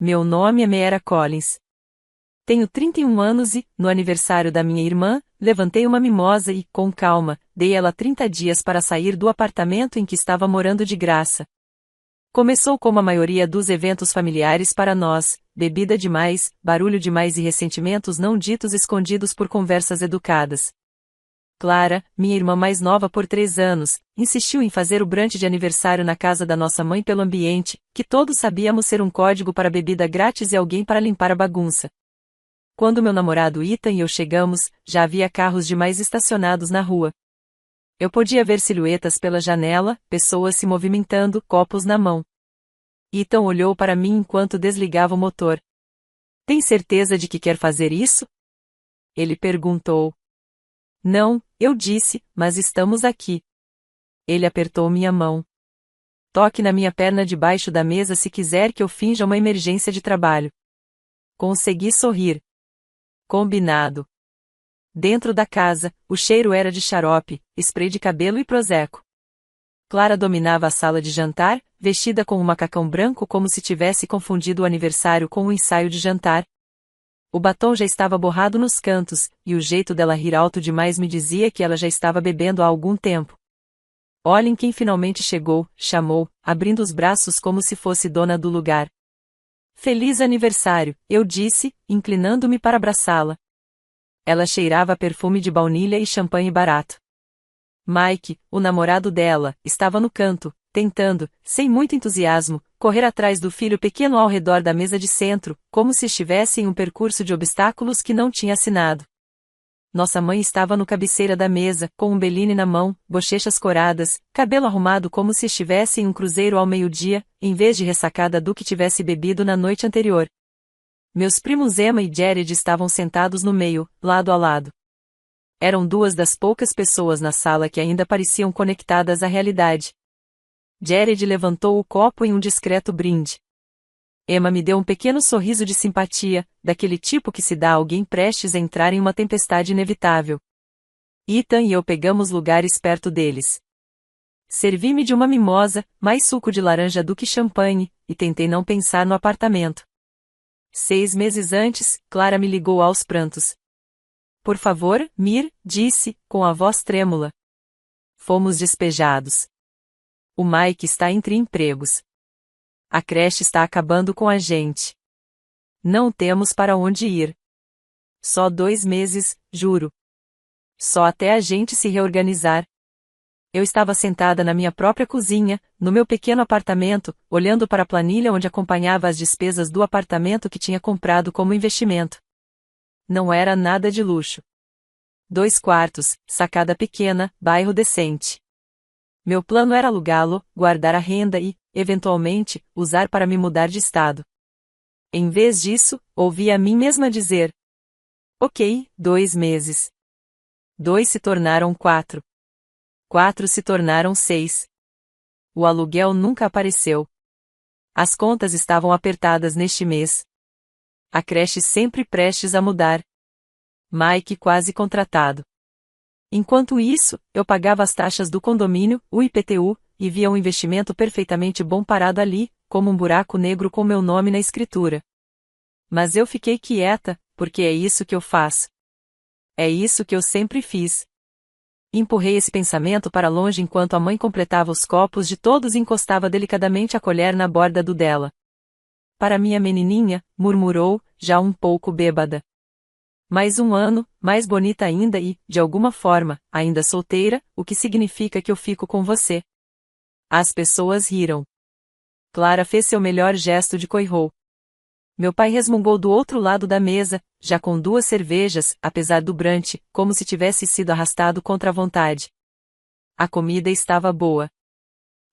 Meu nome é Meera Collins. Tenho 31 anos e, no aniversário da minha irmã, levantei uma mimosa e, com calma, dei ela 30 dias para sair do apartamento em que estava morando de graça. Começou como a maioria dos eventos familiares para nós: bebida demais, barulho demais e ressentimentos não ditos escondidos por conversas educadas. Clara, minha irmã mais nova por 3 anos, insistiu em fazer o brunch de aniversário na casa da nossa mãe pelo ambiente, que todos sabíamos ser um código para bebida grátis e alguém para limpar a bagunça. Quando meu namorado Ethan e eu chegamos, já havia carros demais estacionados na rua. Eu podia ver silhuetas pela janela, pessoas se movimentando, copos na mão. Ethan olhou para mim enquanto desligava o motor. Tem certeza de que quer fazer isso? Ele perguntou. Não, eu disse, mas estamos aqui. Ele apertou minha mão. Toque na minha perna debaixo da mesa se quiser que eu finja uma emergência de trabalho. Consegui sorrir. Combinado. Dentro da casa, o cheiro era de xarope, spray de cabelo e prosecco. Clara dominava a sala de jantar, vestida com um macacão branco como se tivesse confundido o aniversário com um ensaio de jantar. O batom já estava borrado nos cantos, e o jeito dela rir alto demais me dizia que ela já estava bebendo há algum tempo. Olhem quem finalmente chegou, chamou, abrindo os braços como se fosse dona do lugar. Feliz aniversário, eu disse, inclinando-me para abraçá-la. Ela cheirava a perfume de baunilha e champanhe barato. Mike, o namorado dela, estava no canto, tentando, sem muito entusiasmo, correr atrás do filho pequeno ao redor da mesa de centro, como se estivesse em um percurso de obstáculos que não tinha assinado. Nossa mãe estava no cabeceira da mesa, com um Bellini na mão, bochechas coradas, cabelo arrumado como se estivesse em um cruzeiro ao meio-dia, em vez de ressacada do que tivesse bebido na noite anterior. Meus primos Emma e Jared estavam sentados no meio, lado a lado. Eram duas das poucas pessoas na sala que ainda pareciam conectadas à realidade. Jared levantou o copo em um discreto brinde. Emma me deu um pequeno sorriso de simpatia, daquele tipo que se dá a alguém prestes a entrar em uma tempestade inevitável. Ethan e eu pegamos lugares perto deles. Servi-me de uma mimosa, mais suco de laranja do que champanhe, e tentei não pensar no apartamento. 6 meses antes, Clara me ligou aos prantos. Por favor, Mir, disse, com a voz trêmula. Fomos despejados. O Mike está entre empregos. A creche está acabando com a gente. Não temos para onde ir. Só 2 meses, juro. Só até a gente se reorganizar. Eu estava sentada na minha própria cozinha, no meu pequeno apartamento, olhando para a planilha onde acompanhava as despesas do apartamento que tinha comprado como investimento. Não era nada de luxo. 2 quartos, sacada pequena, bairro decente. Meu plano era alugá-lo, guardar a renda e, eventualmente, usar para me mudar de estado. Em vez disso, ouvi a mim mesma dizer: ok, 2 meses. 2 se tornaram 4. 4 se tornaram 6. O aluguel nunca apareceu. As contas estavam apertadas neste mês. A creche sempre prestes a mudar. Mike quase contratado. Enquanto isso, eu pagava as taxas do condomínio, o IPTU, e via um investimento perfeitamente bom parado ali, como um buraco negro com meu nome na escritura. Mas eu fiquei quieta, porque é isso que eu faço. É isso que eu sempre fiz. Empurrei esse pensamento para longe enquanto a mãe completava os copos de todos e encostava delicadamente a colher na borda do dela. Para minha menininha, murmurou, já um pouco bêbada. Mais um ano, mais bonita ainda e, de alguma forma, ainda solteira, o que significa que eu fico com você. As pessoas riram. Clara fez seu melhor gesto de coirrou. Meu pai resmungou do outro lado da mesa, já com 2 cervejas, apesar do brunch, como se tivesse sido arrastado contra a vontade. A comida estava boa.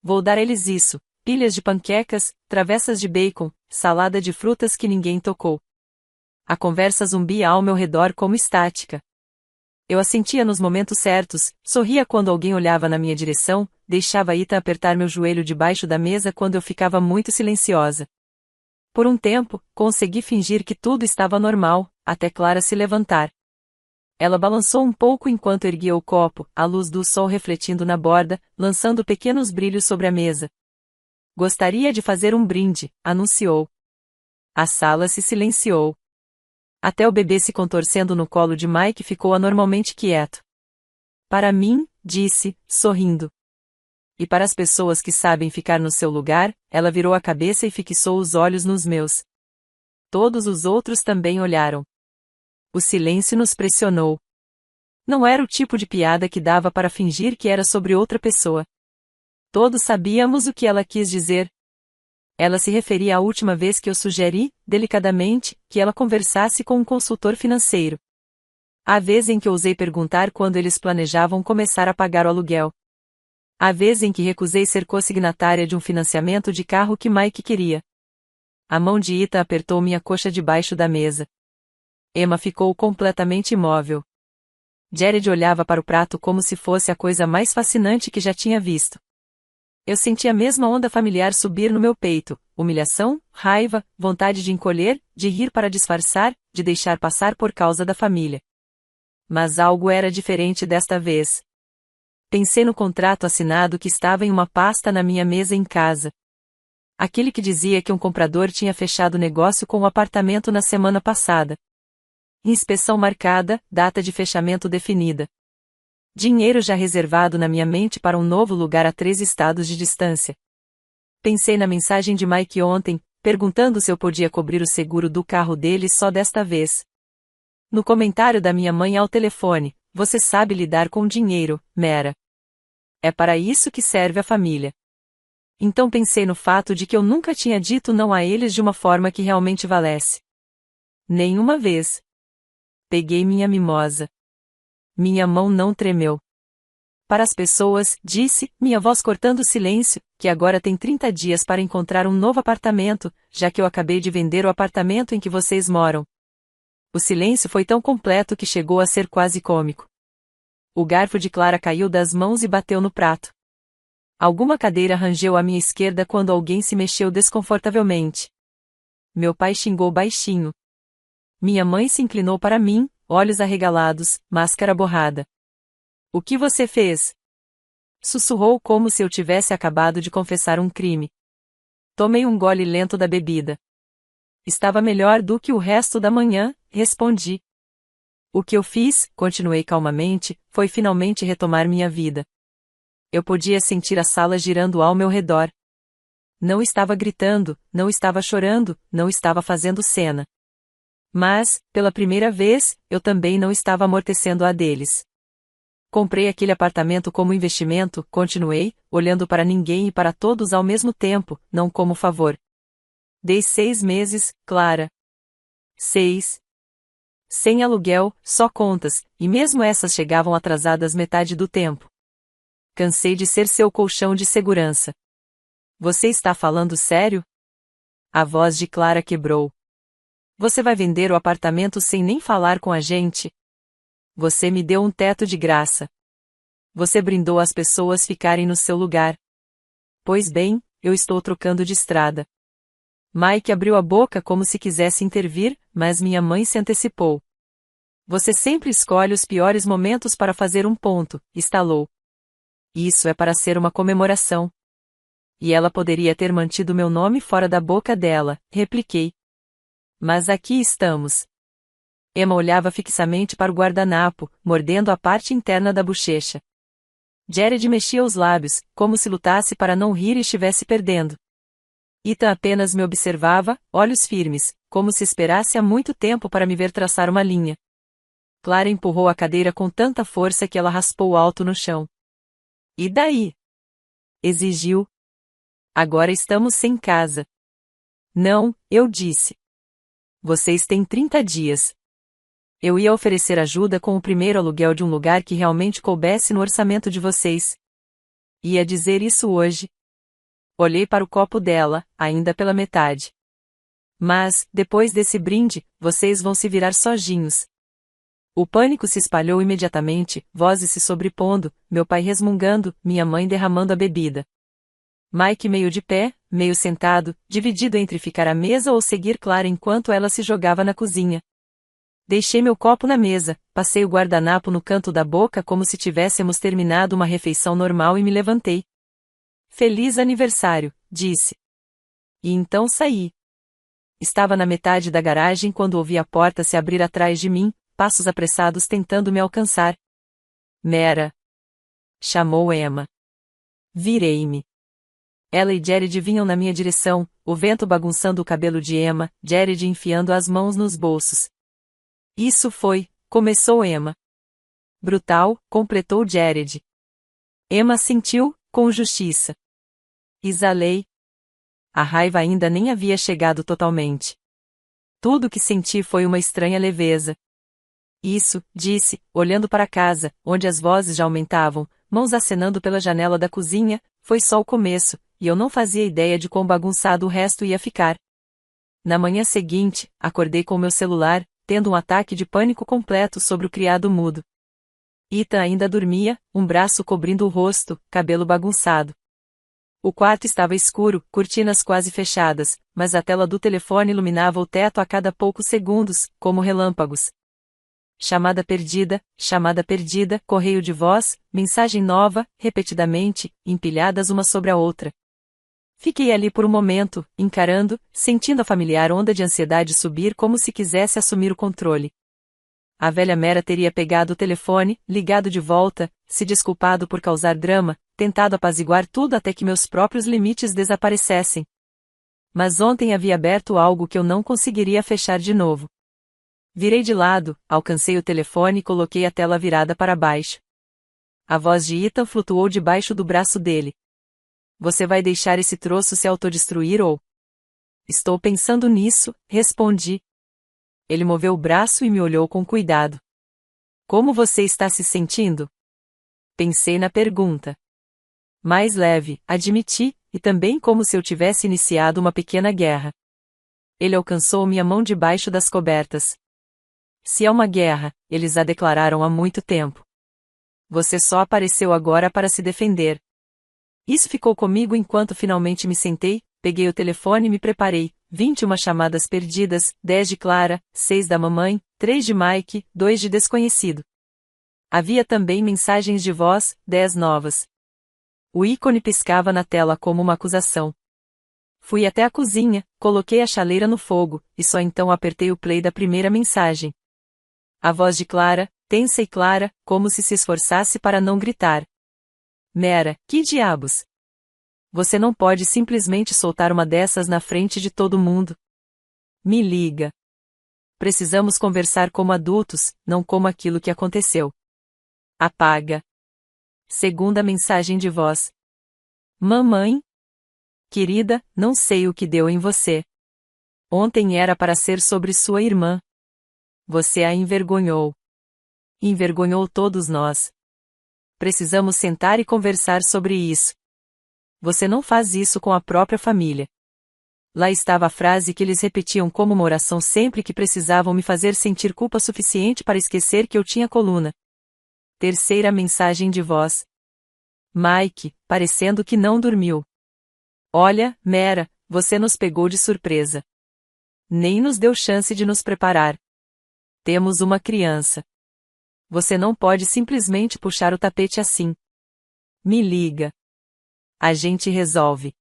Vou dar eles isso: pilhas de panquecas, travessas de bacon, salada de frutas que ninguém tocou. A conversa zumbia ao meu redor como estática. Eu assentia nos momentos certos, sorria quando alguém olhava na minha direção, deixava Ethan apertar meu joelho debaixo da mesa quando eu ficava muito silenciosa. Por um tempo, consegui fingir que tudo estava normal, até Clara se levantar. Ela balançou um pouco enquanto erguia o copo, a luz do sol refletindo na borda, lançando pequenos brilhos sobre a mesa. Gostaria de fazer um brinde, anunciou. A sala se silenciou. Até o bebê se contorcendo no colo de Mike ficou anormalmente quieto. Para mim, disse, sorrindo. E para as pessoas que sabem ficar no seu lugar, ela virou a cabeça e fixou os olhos nos meus. Todos os outros também olharam. O silêncio nos pressionou. Não era o tipo de piada que dava para fingir que era sobre outra pessoa. Todos sabíamos o que ela quis dizer. Ela se referia à última vez que eu sugeri, delicadamente, que ela conversasse com um consultor financeiro. A vez em que ousei perguntar quando eles planejavam começar a pagar o aluguel. A vez em que recusei ser consignatária de um financiamento de carro que Mike queria. A mão de Ethan apertou minha coxa debaixo da mesa. Emma ficou completamente imóvel. Jared olhava para o prato como se fosse a coisa mais fascinante que já tinha visto. Eu senti a mesma onda familiar subir no meu peito, humilhação, raiva, vontade de encolher, de rir para disfarçar, de deixar passar por causa da família. Mas algo era diferente desta vez. Pensei no contrato assinado que estava em uma pasta na minha mesa em casa. Aquele que dizia que um comprador tinha fechado negócio com o apartamento na semana passada. Inspeção marcada, data de fechamento definida. Dinheiro já reservado na minha mente para um novo lugar a 3 estados de distância. Pensei na mensagem de Mike ontem, perguntando se eu podia cobrir o seguro do carro dele só desta vez. No comentário da minha mãe ao telefone, você sabe lidar com dinheiro, Mera. É para isso que serve a família. Então pensei no fato de que eu nunca tinha dito não a eles de uma forma que realmente valesse. Nenhuma vez. Peguei minha mimosa. Minha mão não tremeu. Para as pessoas, disse, minha voz cortando o silêncio, que agora tem 30 dias para encontrar um novo apartamento, já que eu acabei de vender o apartamento em que vocês moram. O silêncio foi tão completo que chegou a ser quase cômico. O garfo de Clara caiu das mãos e bateu no prato. Alguma cadeira rangeu à minha esquerda quando alguém se mexeu desconfortavelmente. Meu pai xingou baixinho. Minha mãe se inclinou para mim, olhos arregalados, máscara borrada. O que você fez? Sussurrou como se eu tivesse acabado de confessar um crime. Tomei um gole lento da bebida. Estava melhor do que o resto da manhã, respondi. O que eu fiz, continuei calmamente, foi finalmente retomar minha vida. Eu podia sentir a sala girando ao meu redor. Não estava gritando, não estava chorando, não estava fazendo cena. Mas, pela primeira vez, eu também não estava amortecendo a deles. Comprei aquele apartamento como investimento, continuei, olhando para ninguém e para todos ao mesmo tempo, não como favor. Dei 6 meses, Clara. 6. Sem aluguel, só contas, e mesmo essas chegavam atrasadas metade do tempo. Cansei de ser seu colchão de segurança. Você está falando sério? A voz de Clara quebrou. Você vai vender o apartamento sem nem falar com a gente? Você me deu um teto de graça. Você brindou as pessoas ficarem no seu lugar. Pois bem, eu estou trocando de estrada. Mike abriu a boca como se quisesse intervir, mas minha mãe se antecipou. Você sempre escolhe os piores momentos para fazer um ponto, estalou. Isso é para ser uma comemoração. E ela poderia ter mantido meu nome fora da boca dela, repliquei. Mas aqui estamos. Emma olhava fixamente para o guardanapo, mordendo a parte interna da bochecha. Jared mexia os lábios, como se lutasse para não rir e estivesse perdendo. Ethan apenas me observava, olhos firmes, como se esperasse há muito tempo para me ver traçar uma linha. Clara empurrou a cadeira com tanta força que ela raspou alto no chão. E daí? Exigiu. Agora estamos sem casa. Não, eu disse. Vocês têm 30 dias. Eu ia oferecer ajuda com o primeiro aluguel de um lugar que realmente coubesse no orçamento de vocês. Ia dizer isso hoje. Olhei para o copo dela, ainda pela metade. Mas, depois desse brinde, vocês vão se virar sozinhos. O pânico se espalhou imediatamente, vozes se sobrepondo, meu pai resmungando, minha mãe derramando a bebida. Mike meio de pé, meio sentado, dividido entre ficar à mesa ou seguir Clara enquanto ela se jogava na cozinha. Deixei meu copo na mesa, passei o guardanapo no canto da boca como se tivéssemos terminado uma refeição normal e me levantei. Feliz aniversário, disse. E então saí. Estava na metade da garagem quando ouvi a porta se abrir atrás de mim, passos apressados tentando me alcançar. Mera! Chamou Emma. Virei-me. Ela e Jared vinham na minha direção, o vento bagunçando o cabelo de Emma, Jared enfiando as mãos nos bolsos. Isso foi, começou Emma. Brutal, completou Jared. Emma sentiu, com justiça. Exalei. A raiva ainda nem havia chegado totalmente. Tudo o que senti foi uma estranha leveza. Isso, disse, olhando para casa, onde as vozes já aumentavam, mãos acenando pela janela da cozinha, foi só o começo, e eu não fazia ideia de quão bagunçado o resto ia ficar. Na manhã seguinte, acordei com meu celular, tendo um ataque de pânico completo sobre o criado mudo. Ethan ainda dormia, um braço cobrindo o rosto, cabelo bagunçado. O quarto estava escuro, cortinas quase fechadas, mas a tela do telefone iluminava o teto a cada poucos segundos, como relâmpagos. Chamada perdida, correio de voz, mensagem nova, repetidamente, empilhadas uma sobre a outra. Fiquei ali por um momento, encarando, sentindo a familiar onda de ansiedade subir como se quisesse assumir o controle. A velha Mera teria pegado o telefone, ligado de volta, se desculpado por causar drama, tentado apaziguar tudo até que meus próprios limites desaparecessem. Mas ontem havia aberto algo que eu não conseguiria fechar de novo. Virei de lado, alcancei o telefone e coloquei a tela virada para baixo. A voz de Ethan flutuou debaixo do braço dele. Você vai deixar esse troço se autodestruir ou... Estou pensando nisso, respondi. Ele moveu o braço e me olhou com cuidado. Como você está se sentindo? Pensei na pergunta. Mais leve, admiti, e também como se eu tivesse iniciado uma pequena guerra. Ele alcançou minha mão debaixo das cobertas. Se é uma guerra, eles a declararam há muito tempo. Você só apareceu agora para se defender. Isso ficou comigo enquanto finalmente me sentei, peguei o telefone e me preparei. 21 chamadas perdidas, 10 de Clara, 6 da mamãe, 3 de Mike, 2 de desconhecido. Havia também mensagens de voz, 10 novas. O ícone piscava na tela como uma acusação. Fui até a cozinha, coloquei a chaleira no fogo, e só então apertei o play da primeira mensagem. A voz de Clara, tensa e clara, como se esforçasse para não gritar. Mera, que diabos? Você não pode simplesmente soltar uma dessas na frente de todo mundo. Me liga. Precisamos conversar como adultos, não como aquilo que aconteceu. Apaga. Segunda mensagem de voz. Mamãe? Querida, não sei o que deu em você. Ontem era para ser sobre sua irmã. Você a envergonhou. Envergonhou todos nós. Precisamos sentar e conversar sobre isso. Você não faz isso com a própria família. Lá estava a frase que eles repetiam como uma oração sempre que precisavam me fazer sentir culpa suficiente para esquecer que eu tinha coluna. Terceira mensagem de voz. Mike, parecendo que não dormiu. Olha, Mera, você nos pegou de surpresa. Nem nos deu chance de nos preparar. Temos uma criança. Você não pode simplesmente puxar o tapete assim. Me liga. A gente resolve.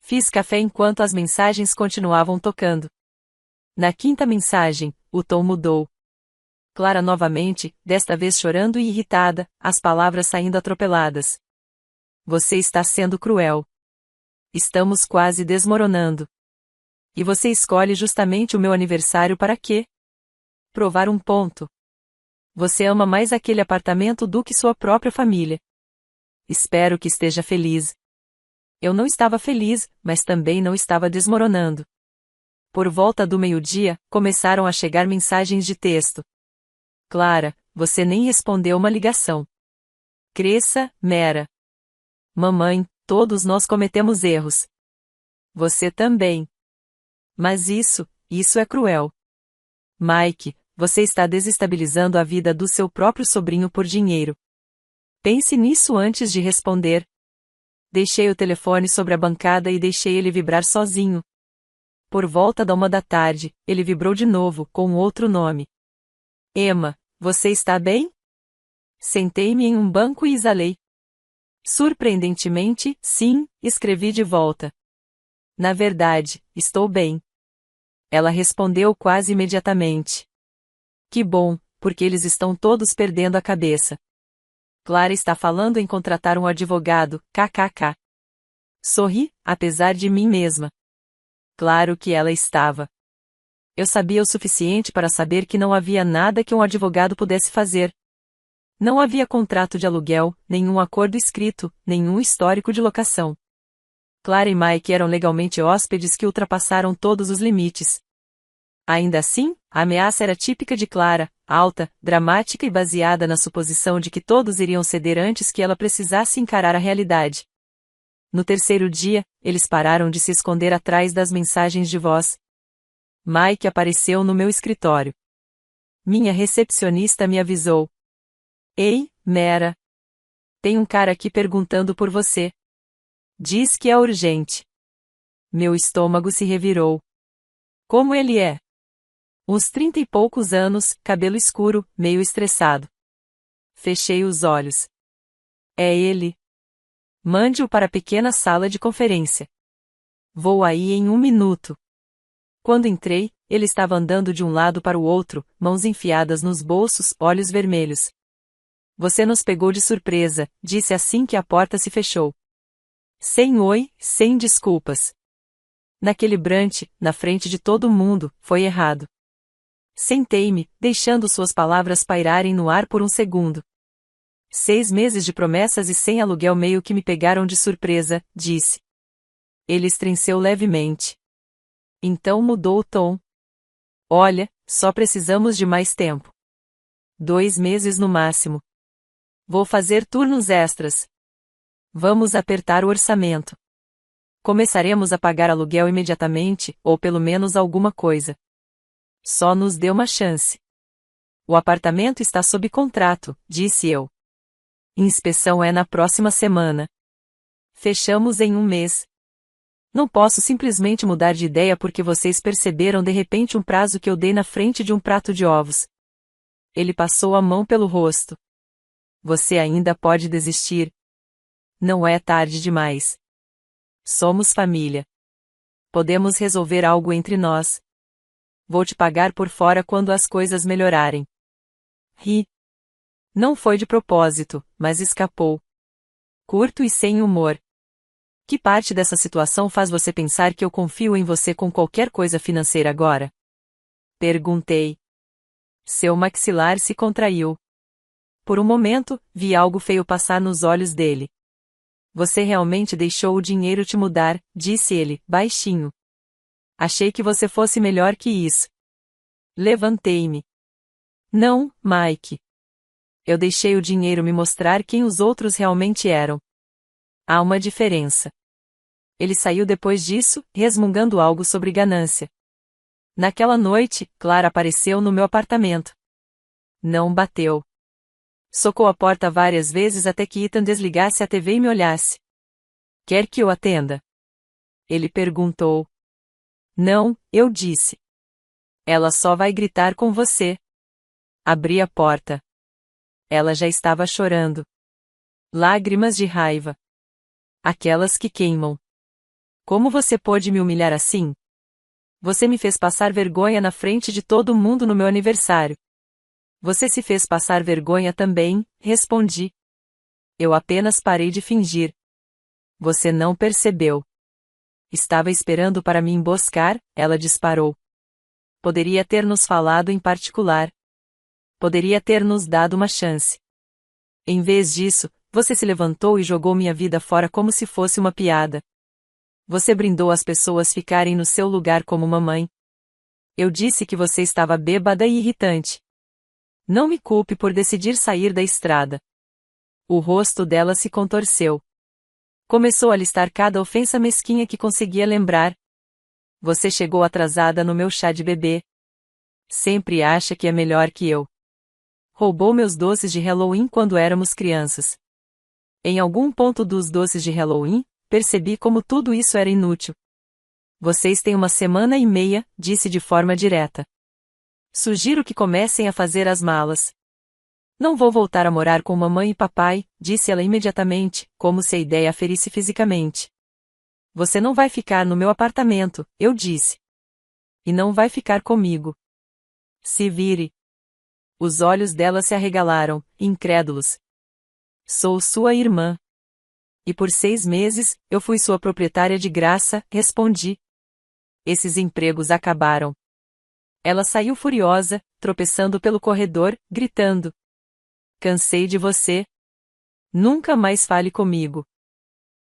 Fiz café enquanto as mensagens continuavam tocando. Na quinta mensagem, o tom mudou. Clara novamente, desta vez chorando e irritada, as palavras saindo atropeladas. Você está sendo cruel. Estamos quase desmoronando. E você escolhe justamente o meu aniversário para quê? Provar um ponto. Você ama mais aquele apartamento do que sua própria família. Espero que esteja feliz. Eu não estava feliz, mas também não estava desmoronando. Por volta do meio-dia, começaram a chegar mensagens de texto. Clara, você nem respondeu uma ligação. Cresça, Mera. Mamãe, todos nós cometemos erros. Você também. Mas isso é cruel. Mike, você está desestabilizando a vida do seu próprio sobrinho por dinheiro. Pense nisso antes de responder. Deixei o telefone sobre a bancada e deixei ele vibrar sozinho. Por volta da 1 da tarde, ele vibrou de novo, com outro nome. Emma, você está bem? Sentei-me em um banco e exalei. Surpreendentemente, sim, escrevi de volta. Na verdade, estou bem. Ela respondeu quase imediatamente. Que bom, porque eles estão todos perdendo a cabeça. Clara está falando em contratar um advogado, kkk. Sorri, apesar de mim mesma. Claro que ela estava. Eu sabia o suficiente para saber que não havia nada que um advogado pudesse fazer. Não havia contrato de aluguel, nenhum acordo escrito, nenhum histórico de locação. Clara e Mike eram legalmente hóspedes que ultrapassaram todos os limites. Ainda assim, a ameaça era típica de Clara, alta, dramática e baseada na suposição de que todos iriam ceder antes que ela precisasse encarar a realidade. No terceiro dia, eles pararam de se esconder atrás das mensagens de voz. Mike apareceu no meu escritório. Minha recepcionista me avisou. Ei, Mera. Tem um cara aqui perguntando por você. Diz que é urgente. Meu estômago se revirou. Como ele é? Uns 30 e poucos anos, cabelo escuro, meio estressado. Fechei os olhos. É ele. Mande-o para a pequena sala de conferência. Vou aí em 1 minuto. Quando entrei, ele estava andando de um lado para o outro, mãos enfiadas nos bolsos, olhos vermelhos. Você nos pegou de surpresa, disse assim que a porta se fechou. Sem oi, sem desculpas. Naquele brunch, na frente de todo mundo, foi errado. Sentei-me, deixando suas palavras pairarem no ar por um segundo. 6 meses de promessas e sem aluguel meio que me pegaram de surpresa, disse. Ele estremeceu levemente. Então mudou o tom. Olha, só precisamos de mais tempo. 2 meses no máximo. Vou fazer turnos extras. Vamos apertar o orçamento. Começaremos a pagar aluguel imediatamente, ou pelo menos alguma coisa. Só nos dê uma chance. O apartamento está sob contrato, disse eu. Inspeção é na próxima semana. Fechamos em 1 mês. Não posso simplesmente mudar de ideia porque vocês perceberam de repente um prazo que eu dei na frente de um prato de ovos. Ele passou a mão pelo rosto. Você ainda pode desistir. Não é tarde demais. Somos família. Podemos resolver algo entre nós. Vou te pagar por fora quando as coisas melhorarem. Ri. Não foi de propósito, mas escapou. Curto e sem humor. Que parte dessa situação faz você pensar que eu confio em você com qualquer coisa financeira agora? Perguntei. Seu maxilar se contraiu. Por um momento, vi algo feio passar nos olhos dele. Você realmente deixou o dinheiro te mudar, disse ele, baixinho. Achei que você fosse melhor que isso. Levantei-me. Não, Mike. Eu deixei o dinheiro me mostrar quem os outros realmente eram. Há uma diferença. Ele saiu depois disso, resmungando algo sobre ganância. Naquela noite, Clara apareceu no meu apartamento. Não bateu. Socou a porta várias vezes até que Ethan desligasse a TV e me olhasse. Quer que eu atenda? Ele perguntou. Não, eu disse. Ela só vai gritar com você. Abri a porta. Ela já estava chorando. Lágrimas de raiva. Aquelas que queimam. Como você pôde me humilhar assim? Você me fez passar vergonha na frente de todo mundo no meu aniversário. Você se fez passar vergonha também, respondi. Eu apenas parei de fingir. Você não percebeu. Estava esperando para me emboscar, ela disparou. Poderia ter nos falado em particular. Poderia ter nos dado uma chance. Em vez disso, você se levantou e jogou minha vida fora como se fosse uma piada. Você brindou as pessoas ficarem no seu lugar como mamãe. Eu disse que você estava bêbada e irritante. Não me culpe por decidir sair da estrada. O rosto dela se contorceu. Começou a listar cada ofensa mesquinha que conseguia lembrar. Você chegou atrasada no meu chá de bebê. Sempre acha que é melhor que eu. Roubou meus doces de Halloween quando éramos crianças. Em algum ponto dos doces de Halloween, percebi como tudo isso era inútil. Vocês têm 1 semana e meia, disse de forma direta. Sugiro que comecem a fazer as malas. Não vou voltar a morar com mamãe e papai, disse ela imediatamente, como se a ideia a ferisse fisicamente. Você não vai ficar no meu apartamento, eu disse. E não vai ficar comigo. Se vire. Os olhos dela se arregalaram, incrédulos. Sou sua irmã. E por 6 meses, eu fui sua proprietária de graça, respondi. Esses empregos acabaram. Ela saiu furiosa, tropeçando pelo corredor, gritando. Cansei de você. Nunca mais fale comigo.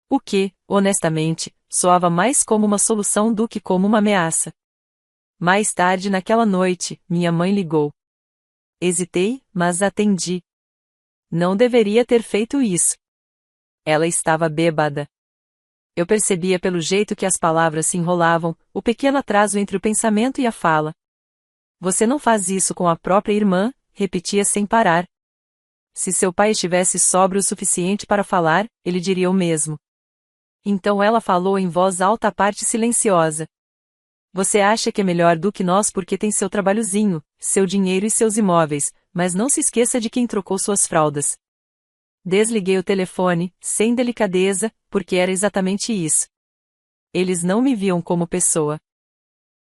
O que, honestamente, soava mais como uma solução do que como uma ameaça. Mais tarde naquela noite, minha mãe ligou. Hesitei, mas atendi. Não deveria ter feito isso. Ela estava bêbada. Eu percebia pelo jeito que as palavras se enrolavam, o pequeno atraso entre o pensamento e a fala. Você não faz isso com a própria irmã, repetia sem parar. Se seu pai estivesse sóbrio o suficiente para falar, ele diria o mesmo. Então ela falou em voz alta a parte silenciosa. Você acha que é melhor do que nós porque tem seu trabalhozinho, seu dinheiro e seus imóveis, mas não se esqueça de quem trocou suas fraldas. Desliguei o telefone, sem delicadeza, porque era exatamente isso. Eles não me viam como pessoa.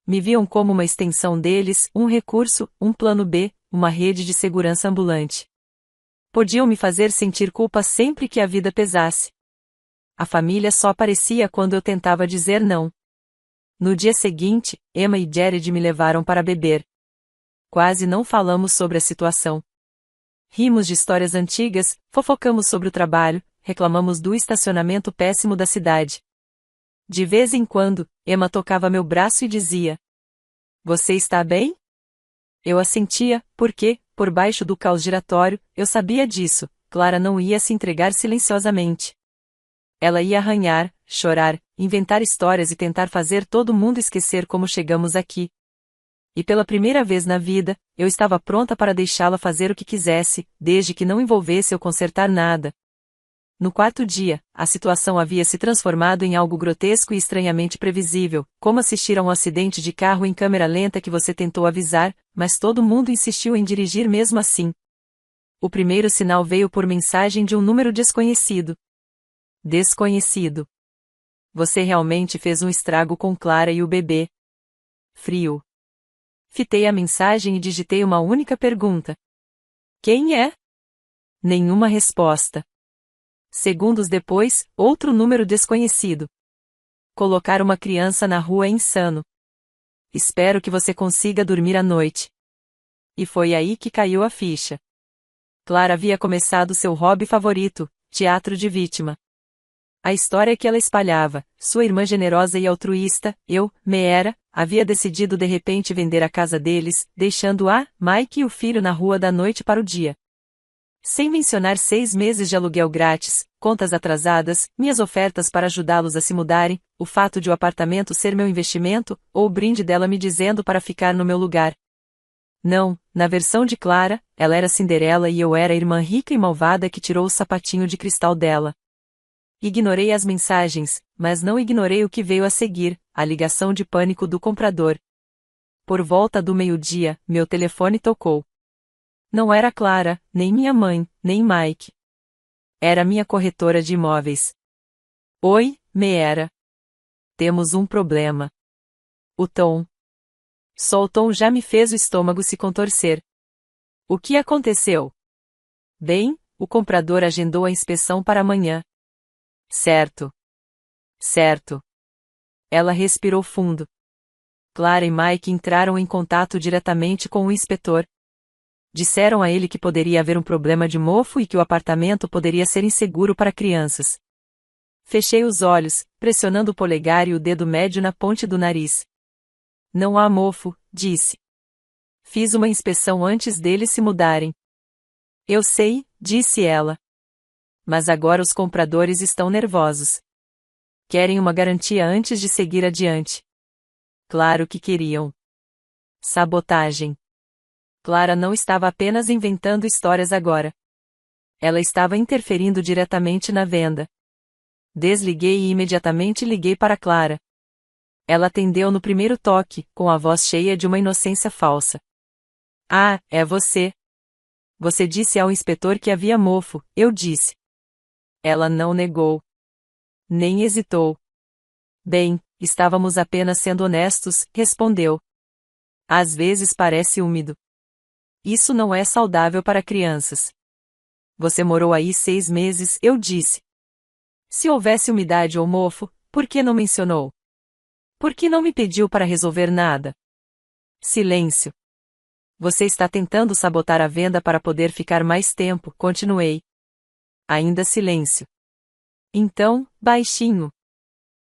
Me viam como uma extensão deles, um recurso, um plano B, uma rede de segurança ambulante. Podiam me fazer sentir culpa sempre que a vida pesasse. A família só aparecia quando eu tentava dizer não. No dia seguinte, Emma e Jared me levaram para beber. Quase não falamos sobre a situação. Rimos de histórias antigas, fofocamos sobre o trabalho, reclamamos do estacionamento péssimo da cidade. De vez em quando, Emma tocava meu braço e dizia: Você está bem? Eu assentia, porque, por baixo do caos giratório, eu sabia disso, Clara não ia se entregar silenciosamente. Ela ia arranhar, chorar, inventar histórias e tentar fazer todo mundo esquecer como chegamos aqui. E pela primeira vez na vida, eu estava pronta para deixá-la fazer o que quisesse, desde que não envolvesse eu consertar nada. No 4º dia, a situação havia se transformado em algo grotesco e estranhamente previsível, como assistir a um acidente de carro em câmera lenta que você tentou avisar, mas todo mundo insistiu em dirigir mesmo assim. O primeiro sinal veio por mensagem de um número desconhecido. Desconhecido. Você realmente fez um estrago com Clara e o bebê. Frio. Fitei a mensagem e digitei uma única pergunta. Quem é? Nenhuma resposta. Segundos depois, outro número desconhecido. Colocar uma criança na rua é insano. Espero que você consiga dormir à noite. E foi aí que caiu a ficha. Clara havia começado seu hobby favorito, teatro de vítima. A história que ela espalhava, sua irmã generosa e altruísta, Meera, havia decidido de repente vender a casa deles, deixando Mike e o filho na rua da noite para o dia. Sem mencionar 6 meses de aluguel grátis, contas atrasadas, minhas ofertas para ajudá-los a se mudarem, o fato de o apartamento ser meu investimento, ou o brinde dela me dizendo para ficar no meu lugar. Não, na versão de Clara, ela era Cinderela e eu era a irmã rica e malvada que tirou o sapatinho de cristal dela. Ignorei as mensagens, mas não ignorei o que veio a seguir, a ligação de pânico do comprador. Por volta do meio-dia, meu telefone tocou. Não era Clara, nem minha mãe, nem Mike. Era minha corretora de imóveis. Oi, Meera. Temos um problema. O tom. Só o tom já me fez o estômago se contorcer. O que aconteceu? Bem, o comprador agendou a inspeção para amanhã. Certo. Certo. Ela respirou fundo. Clara e Mike entraram em contato diretamente com o inspetor. Disseram a ele que poderia haver um problema de mofo e que o apartamento poderia ser inseguro para crianças. Fechei os olhos, pressionando o polegar e o dedo médio na ponte do nariz. Não há mofo, disse. Fiz uma inspeção antes deles se mudarem. Eu sei, disse ela. Mas agora os compradores estão nervosos. Querem uma garantia antes de seguir adiante. Claro que queriam. Sabotagem. Clara não estava apenas inventando histórias agora. Ela estava interferindo diretamente na venda. Desliguei e imediatamente liguei para Clara. Ela atendeu no primeiro toque, com a voz cheia de uma inocência falsa. Ah, é você. Você disse ao inspetor que havia mofo, eu disse. Ela não negou. Nem hesitou. Bem, estávamos apenas sendo honestos, respondeu. Às vezes parece úmido. Isso não é saudável para crianças. Você morou aí 6 meses, eu disse. Se houvesse umidade ou mofo, por que não mencionou? Por que não me pediu para resolver nada? Silêncio. Você está tentando sabotar a venda para poder ficar mais tempo, continuei. Ainda silêncio. Então, baixinho.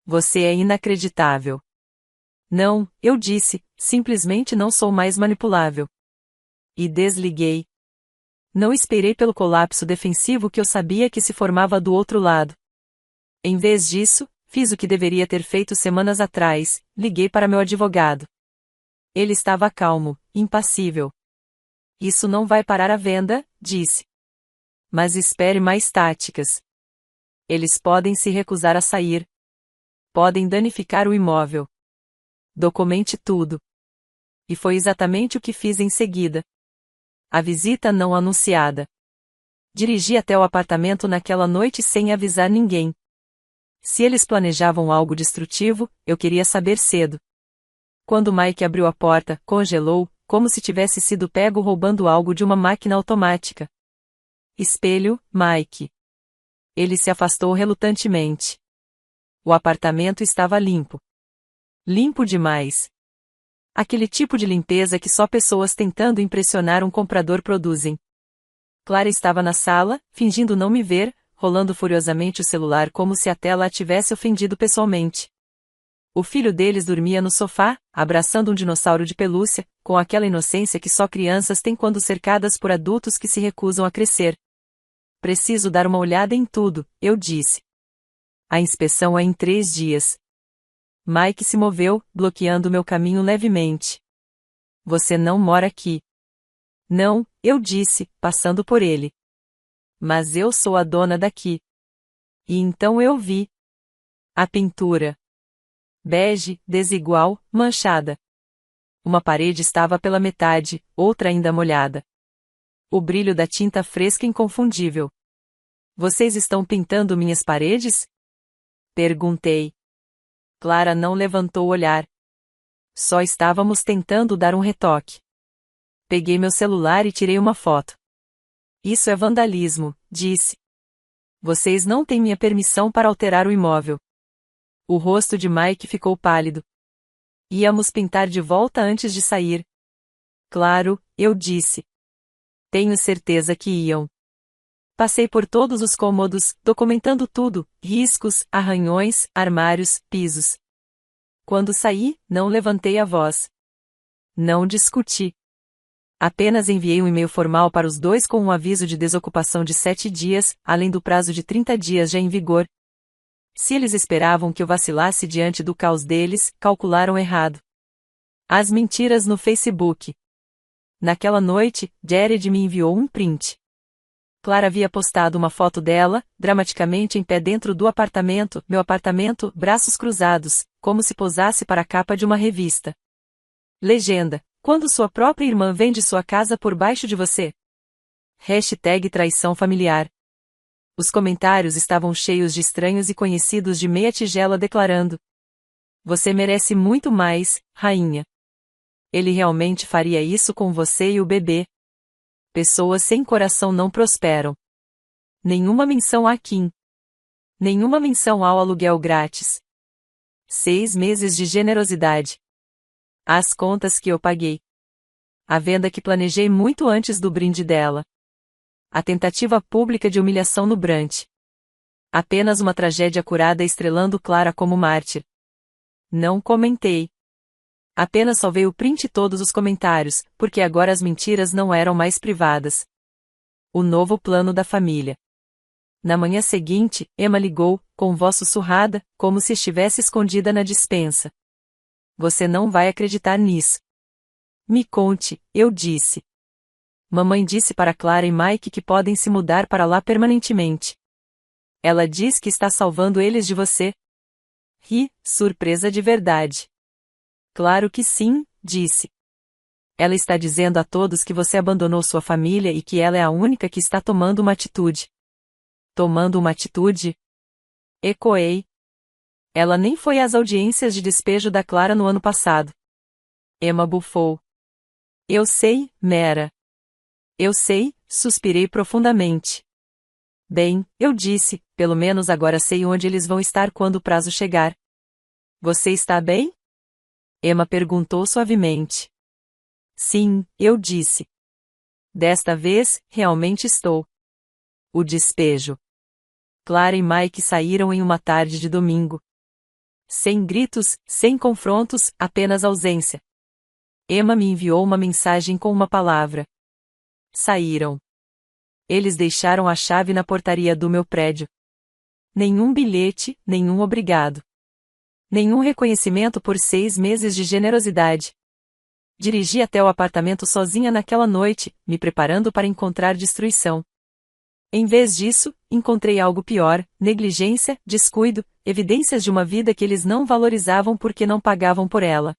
Você é inacreditável. Não, eu disse, simplesmente não sou mais manipulável. E desliguei. Não esperei pelo colapso defensivo que eu sabia que se formava do outro lado. Em vez disso, fiz o que deveria ter feito semanas atrás, liguei para meu advogado. Ele estava calmo, impassível. Isso não vai parar a venda, disse. Mas espere mais táticas. Eles podem se recusar a sair. Podem danificar o imóvel. Documente tudo. E foi exatamente o que fiz em seguida. A visita não anunciada. Dirigi até o apartamento naquela noite sem avisar ninguém. Se eles planejavam algo destrutivo, eu queria saber cedo. Quando Mike abriu a porta, congelou, como se tivesse sido pego roubando algo de uma máquina automática. Espelho, Mike. Ele se afastou relutantemente. O apartamento estava limpo. Limpo demais. Aquele tipo de limpeza que só pessoas tentando impressionar um comprador produzem. Clara estava na sala, fingindo não me ver, rolando furiosamente o celular como se a tela a tivesse ofendido pessoalmente. O filho deles dormia no sofá, abraçando um dinossauro de pelúcia, com aquela inocência que só crianças têm quando cercadas por adultos que se recusam a crescer. Preciso dar uma olhada em tudo, eu disse. A inspeção é em 3 dias. Mike se moveu, bloqueando meu caminho levemente. Você não mora aqui. Não, eu disse, passando por ele. Mas eu sou a dona daqui. E então eu vi. A pintura. Bege, desigual, manchada. Uma parede estava pela metade, outra ainda molhada. O brilho da tinta fresca inconfundível. Vocês estão pintando minhas paredes? Perguntei. Clara não levantou o olhar. Só estávamos tentando dar um retoque. Peguei meu celular e tirei uma foto. Isso é vandalismo, disse. Vocês não têm minha permissão para alterar o imóvel. O rosto de Mike ficou pálido. Íamos pintar de volta antes de sair. Claro, eu disse. Tenho certeza que iam. Passei por todos os cômodos, documentando tudo, riscos, arranhões, armários, pisos. Quando saí, não levantei a voz. Não discuti. Apenas enviei um e-mail formal para os dois com um aviso de desocupação de 7 dias, além do prazo de 30 dias já em vigor. Se eles esperavam que eu vacilasse diante do caos deles, calcularam errado. As mentiras no Facebook. Naquela noite, Jared me enviou um print. Clara havia postado uma foto dela, dramaticamente em pé dentro do apartamento, meu apartamento, braços cruzados, como se posasse para a capa de uma revista. Legenda: quando sua própria irmã vende sua casa por baixo de você. Hashtag traição familiar. Os comentários estavam cheios de estranhos e conhecidos de meia tigela declarando: você merece muito mais, rainha. Ele realmente faria isso com você e o bebê. Pessoas sem coração não prosperam. Nenhuma menção a Kim. Nenhuma menção ao aluguel grátis. 6 meses de generosidade. As contas que eu paguei. A venda que planejei muito antes do brinde dela. A tentativa pública de humilhação no Brant. Apenas uma tragédia curada estrelando Clara como mártir. Não comentei. Apenas salvei o print e todos os comentários, porque agora as mentiras não eram mais privadas. O novo plano da família. Na manhã seguinte, Emma ligou, com voz sussurrada, como se estivesse escondida na despensa. Você não vai acreditar nisso. Me conte, eu disse. Mamãe disse para Clara e Mike que podem se mudar para lá permanentemente. Ela diz que está salvando eles de você. Ri, surpresa de verdade. Claro que sim, disse. Ela está dizendo a todos que você abandonou sua família e que ela é a única que está tomando uma atitude. Tomando uma atitude? Ecoei. Ela nem foi às audiências de despejo da Clara no ano passado. Emma bufou. Eu sei, Mera. Eu sei, suspirei profundamente. Bem, eu disse, pelo menos agora sei onde eles vão estar quando o prazo chegar. Você está bem? Emma perguntou suavemente. Sim, eu disse. Desta vez, realmente estou. O despejo. Clara e Mike saíram em uma tarde de domingo. Sem gritos, sem confrontos, apenas ausência. Emma me enviou uma mensagem com uma palavra. Saíram. Eles deixaram a chave na portaria do meu prédio. Nenhum bilhete, nenhum obrigado. Nenhum reconhecimento por 6 meses de generosidade. Dirigi até o apartamento sozinha naquela noite, me preparando para encontrar destruição. Em vez disso, encontrei algo pior: negligência, descuido, evidências de uma vida que eles não valorizavam porque não pagavam por ela.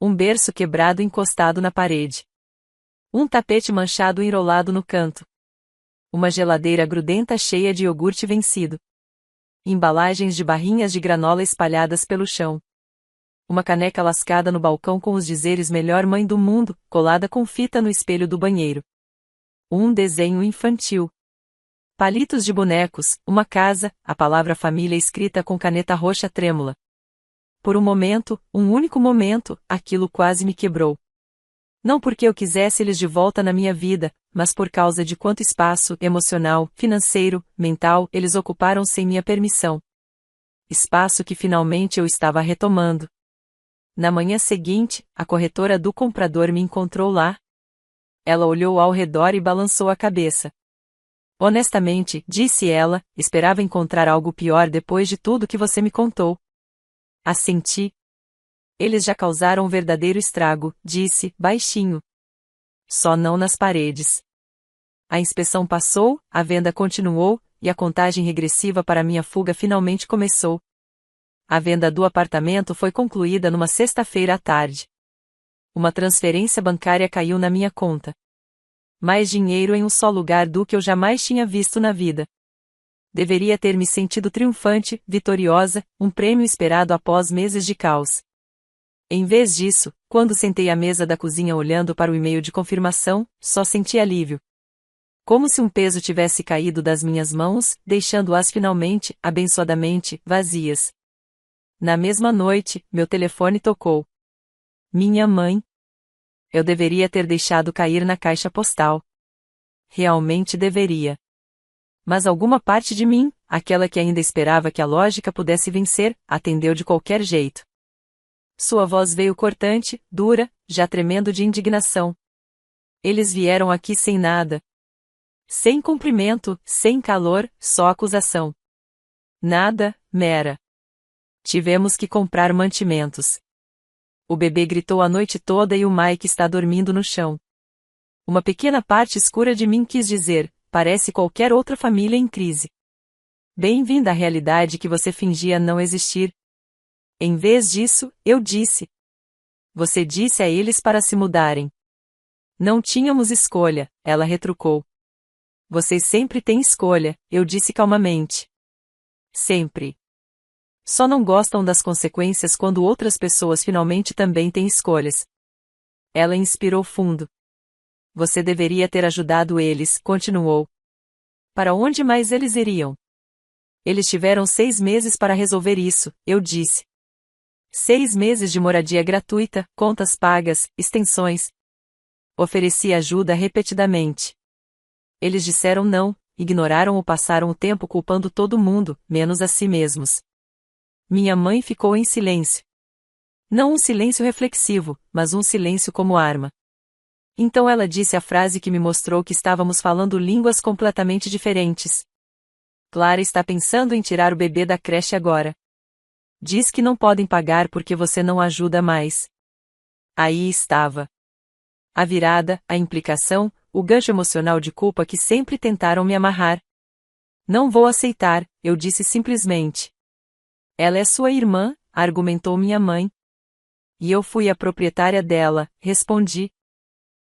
Um berço quebrado encostado na parede. Um tapete manchado enrolado no canto. Uma geladeira grudenta cheia de iogurte vencido. Embalagens de barrinhas de granola espalhadas pelo chão. Uma caneca lascada no balcão com os dizeres "Melhor mãe do mundo", colada com fita no espelho do banheiro. Um desenho infantil. Palitos de bonecos, uma casa, a palavra família escrita com caneta roxa trêmula. Por um momento, um único momento, aquilo quase me quebrou. Não porque eu quisesse eles de volta na minha vida, mas por causa de quanto espaço emocional, financeiro, mental eles ocuparam sem minha permissão. Espaço que finalmente eu estava retomando. Na manhã seguinte, a corretora do comprador me encontrou lá. Ela olhou ao redor e balançou a cabeça. Honestamente, disse ela, esperava encontrar algo pior depois de tudo que você me contou. Assenti. Eles já causaram um verdadeiro estrago, disse, baixinho. Só não nas paredes. A inspeção passou, a venda continuou, e a contagem regressiva para minha fuga finalmente começou. A venda do apartamento foi concluída numa sexta-feira à tarde. Uma transferência bancária caiu na minha conta. Mais dinheiro em um só lugar do que eu jamais tinha visto na vida. Deveria ter me sentido triunfante, vitoriosa, um prêmio esperado após meses de caos. Em vez disso, quando sentei à mesa da cozinha olhando para o e-mail de confirmação, só senti alívio. Como se um peso tivesse caído das minhas mãos, deixando-as finalmente, abençoadamente, vazias. Na mesma noite, meu telefone tocou. Minha mãe. Eu deveria ter deixado cair na caixa postal. Realmente deveria. Mas alguma parte de mim, aquela que ainda esperava que a lógica pudesse vencer, atendeu de qualquer jeito. Sua voz veio cortante, dura, já tremendo de indignação. Eles vieram aqui sem nada. Sem cumprimento, sem calor, só acusação. Nada, Mera. Tivemos que comprar mantimentos. O bebê gritou a noite toda e o Mike está dormindo no chão. Uma pequena parte escura de mim quis dizer, parece qualquer outra família em crise. Bem-vinda à realidade que você fingia não existir. Em vez disso, eu disse. Você disse a eles para se mudarem. Não tínhamos escolha, ela retrucou. Vocês sempre têm escolha, eu disse calmamente. Sempre. Só não gostam das consequências quando outras pessoas finalmente também têm escolhas. Ela inspirou fundo. Você deveria ter ajudado eles, continuou. Para onde mais eles iriam? Eles tiveram 6 meses para resolver isso, eu disse. 6 meses de moradia gratuita, contas pagas, extensões. Ofereci ajuda repetidamente. Eles disseram não, ignoraram ou passaram o tempo culpando todo mundo, menos a si mesmos. Minha mãe ficou em silêncio. Não um silêncio reflexivo, mas um silêncio como arma. Então ela disse a frase que me mostrou que estávamos falando línguas completamente diferentes. Clara está pensando em tirar o bebê da creche agora. Diz que não podem pagar porque você não ajuda mais. Aí estava. A virada, a implicação, o gancho emocional de culpa que sempre tentaram me amarrar. Não vou aceitar, eu disse simplesmente. Ela é sua irmã, argumentou minha mãe. E eu fui a proprietária dela, respondi.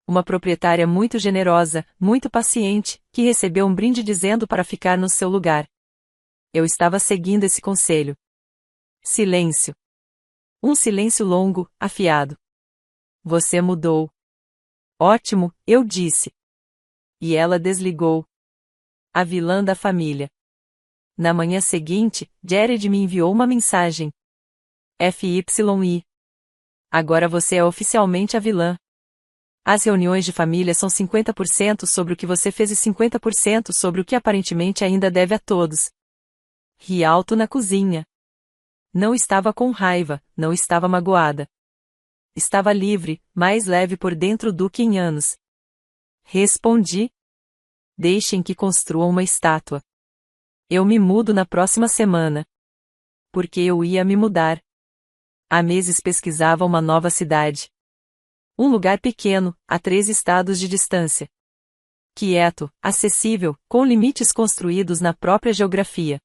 Uma proprietária muito generosa, muito paciente, que recebeu um brinde dizendo para ficar no seu lugar. Eu estava seguindo esse conselho. Silêncio. Um silêncio longo, afiado. Você mudou. Ótimo, eu disse. E ela desligou. A vilã da família. Na manhã seguinte, Jared me enviou uma mensagem. FYI. Agora você é oficialmente a vilã. As reuniões de família são 50% sobre o que você fez e 50% sobre o que aparentemente ainda deve a todos. Ri alto na cozinha. Não estava com raiva, não estava magoada. Estava livre, mais leve por dentro do que em anos. Respondi. Deixem que construam uma estátua. Eu me mudo na próxima semana. Porque eu ia me mudar. Há meses pesquisava uma nova cidade. Um lugar pequeno, a 3 estados de distância. Quieto, acessível, com limites construídos na própria geografia.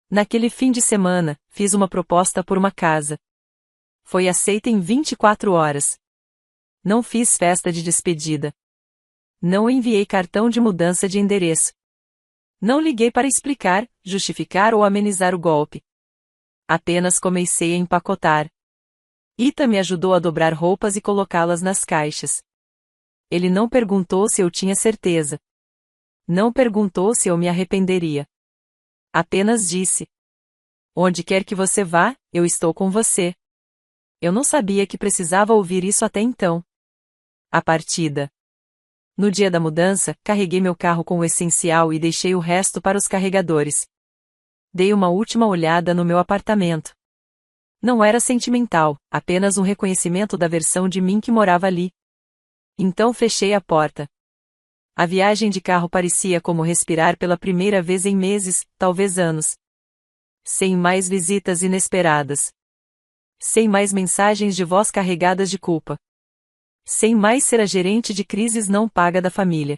Naquele fim de semana, fiz uma proposta por uma casa. Foi aceita em 24 horas. Não fiz festa de despedida. Não enviei cartão de mudança de endereço. Não liguei para explicar, justificar ou amenizar o golpe. Apenas comecei a empacotar. Ita me ajudou a dobrar roupas e colocá-las nas caixas. Ele não perguntou se eu tinha certeza. Não perguntou se eu me arrependeria. Apenas disse: onde quer que você vá, eu estou com você. Eu não sabia que precisava ouvir isso até então. A partida. No dia da mudança, carreguei meu carro com o essencial e deixei o resto para os carregadores. Dei uma última olhada no meu apartamento. Não era sentimental, apenas um reconhecimento da versão de mim que morava ali. Então fechei a porta. A viagem de carro parecia como respirar pela primeira vez em meses, talvez anos. Sem mais visitas inesperadas. Sem mais mensagens de voz carregadas de culpa. Sem mais ser a gerente de crises não paga da família.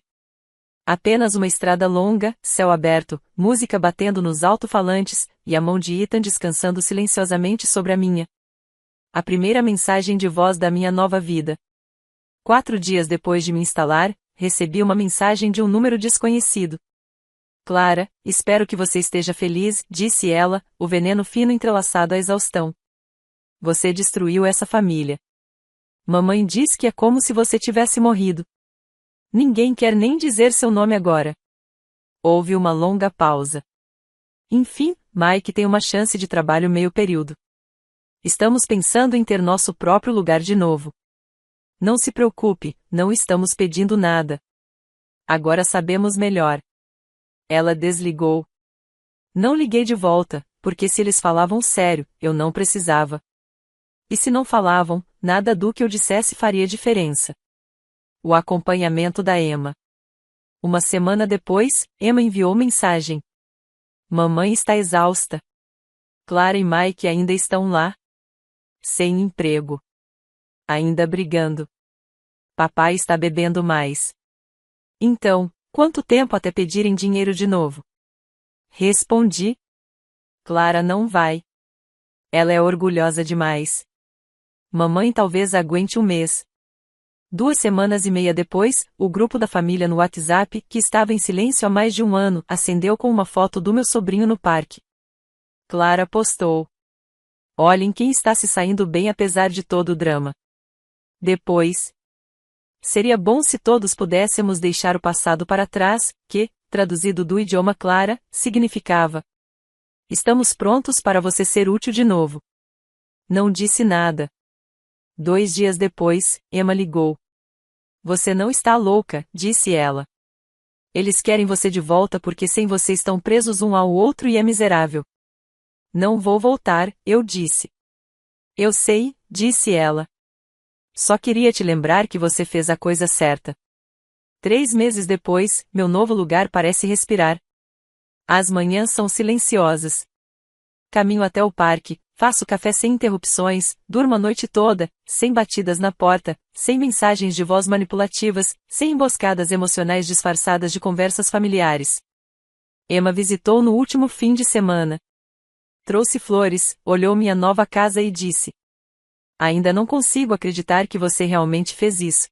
Apenas uma estrada longa, céu aberto, música batendo nos alto-falantes, e a mão de Ethan descansando silenciosamente sobre a minha. A primeira mensagem de voz da minha nova vida. 4 dias depois de me instalar, recebi uma mensagem de um número desconhecido. Clara, espero que você esteja feliz, disse ela, o veneno fino entrelaçado à exaustão. Você destruiu essa família. Mamãe diz que é como se você tivesse morrido. Ninguém quer nem dizer seu nome agora. Houve uma longa pausa. Enfim, Mike tem uma chance de trabalho meio período. Estamos pensando em ter nosso próprio lugar de novo. Não se preocupe, não estamos pedindo nada. Agora sabemos melhor. Ela desligou. Não liguei de volta, porque se eles falavam sério, eu não precisava. E se não falavam, nada do que eu dissesse faria diferença. O acompanhamento da Emma. Uma semana depois, Emma enviou mensagem. Mamãe está exausta. Clara e Mike ainda estão lá. Sem emprego. Ainda brigando. Papai está bebendo mais. Então, quanto tempo até pedirem dinheiro de novo? Respondi. Clara não vai. Ela é orgulhosa demais. Mamãe talvez aguente um mês. 2 semanas e meia depois, o grupo da família no WhatsApp, que estava em silêncio há mais de um ano, acendeu com uma foto do meu sobrinho no parque. Clara postou. Olhem quem está se saindo bem apesar de todo o drama. Depois. Seria bom se todos pudéssemos deixar o passado para trás, que, traduzido do idioma Clara, significava: estamos prontos para você ser útil de novo. Não disse nada. 2 dias depois, Emma ligou. Você não está louca, disse ela. Eles querem você de volta porque sem você estão presos um ao outro e é miserável. Não vou voltar, eu disse. Eu sei, disse ela. Só queria te lembrar que você fez a coisa certa. 3 meses depois, meu novo lugar parece respirar. As manhãs são silenciosas. Caminho até o parque, faço café sem interrupções, durmo a noite toda, sem batidas na porta, sem mensagens de voz manipulativas, sem emboscadas emocionais disfarçadas de conversas familiares. Emma visitou no último fim de semana. Trouxe flores, olhou minha nova casa e disse: ainda não consigo acreditar que você realmente fez isso.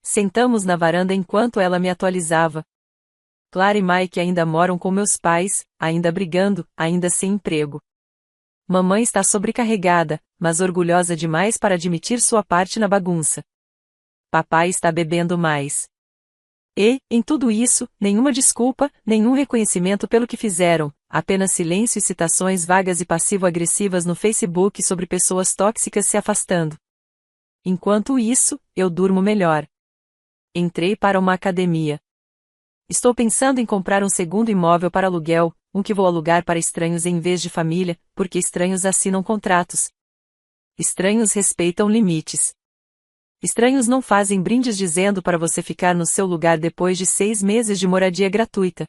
Sentamos na varanda enquanto ela me atualizava. Clara e Mike ainda moram com meus pais, ainda brigando, ainda sem emprego. Mamãe está sobrecarregada, mas orgulhosa demais para admitir sua parte na bagunça. Papai está bebendo mais. E, em tudo isso, nenhuma desculpa, nenhum reconhecimento pelo que fizeram, apenas silêncio e citações vagas e passivo-agressivas no Facebook sobre pessoas tóxicas se afastando. Enquanto isso, eu durmo melhor. Entrei para uma academia. Estou pensando em comprar um segundo imóvel para aluguel, um que vou alugar para estranhos em vez de família, porque estranhos assinam contratos. Estranhos respeitam limites. Estranhos não fazem brindes dizendo para você ficar no seu lugar depois de 6 meses de moradia gratuita.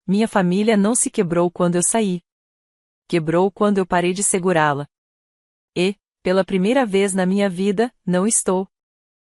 Minha família não se quebrou quando eu saí. Quebrou quando eu parei de segurá-la. E, pela primeira vez na minha vida, não estou